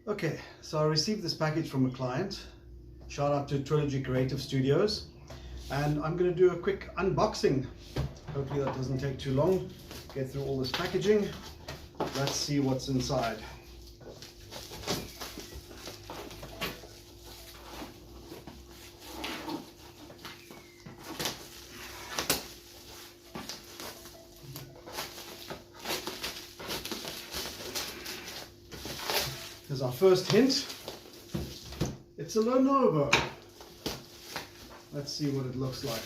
Okay, so I received this package from a client. Shout out to Trilogy Creative Studios. And I'm going to do a quick unboxing. Hopefully that doesn't take too long. Get through all this packaging. Let's see what's inside. Here's our first hint. It's a Lenovo. Let's see what it looks like.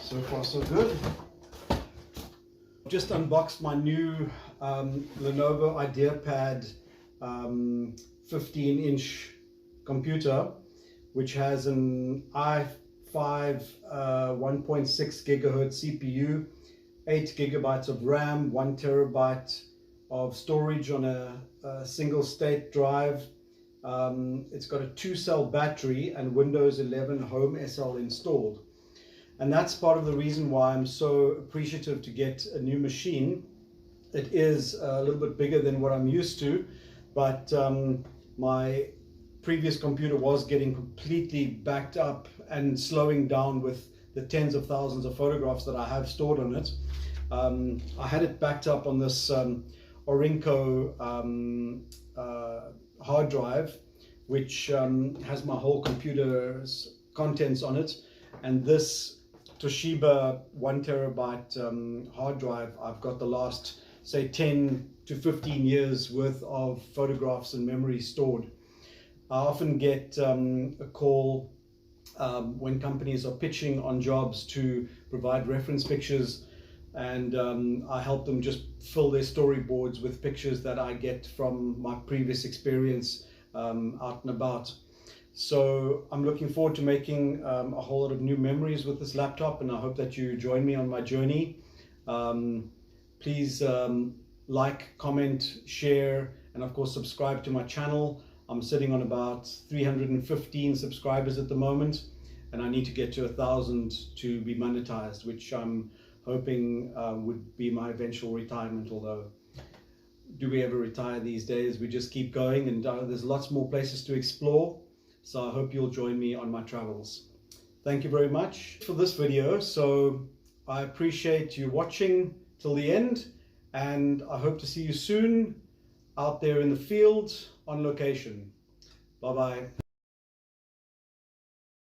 So far so good. Just unboxed my new Lenovo IdeaPad 15-inch computer, which has an i5 1.6 gigahertz CPU, 8 gigabytes of RAM, 1 terabyte of storage on a single state drive. It's got a 2-cell battery and Windows 11 Home SL installed. And that's part of the reason why I'm so appreciative to get a new machine. It is a little bit bigger than what I'm used to, but my previous computer was getting completely backed up and slowing down with the tens of thousands of photographs that I have stored on it. I had it backed up on this Orinco hard drive, which has my whole computer's contents on it, and this Toshiba 1 terabyte hard drive, I've got the last, say, 10 to 15 years worth of photographs and memory stored. I often get a call when companies are pitching on jobs to provide reference pictures, and I help them just fill their storyboards with pictures that I get from my previous experience out and about. So I'm looking forward to making a whole lot of new memories with this laptop, and I hope that you join me on my journey. Please like, comment, share, and of course subscribe to my channel. I'm sitting on about 315 subscribers at the moment, and I need to get to 1,000 to be monetized, which I'm hoping would be my eventual retirement. Although, do we ever retire these days? We just keep going, and there's lots more places to explore. So I hope you'll join me on my travels. Thank you very much for this video. So I appreciate you watching till the end, and I hope to see you soon out there in the field on location. Bye-bye.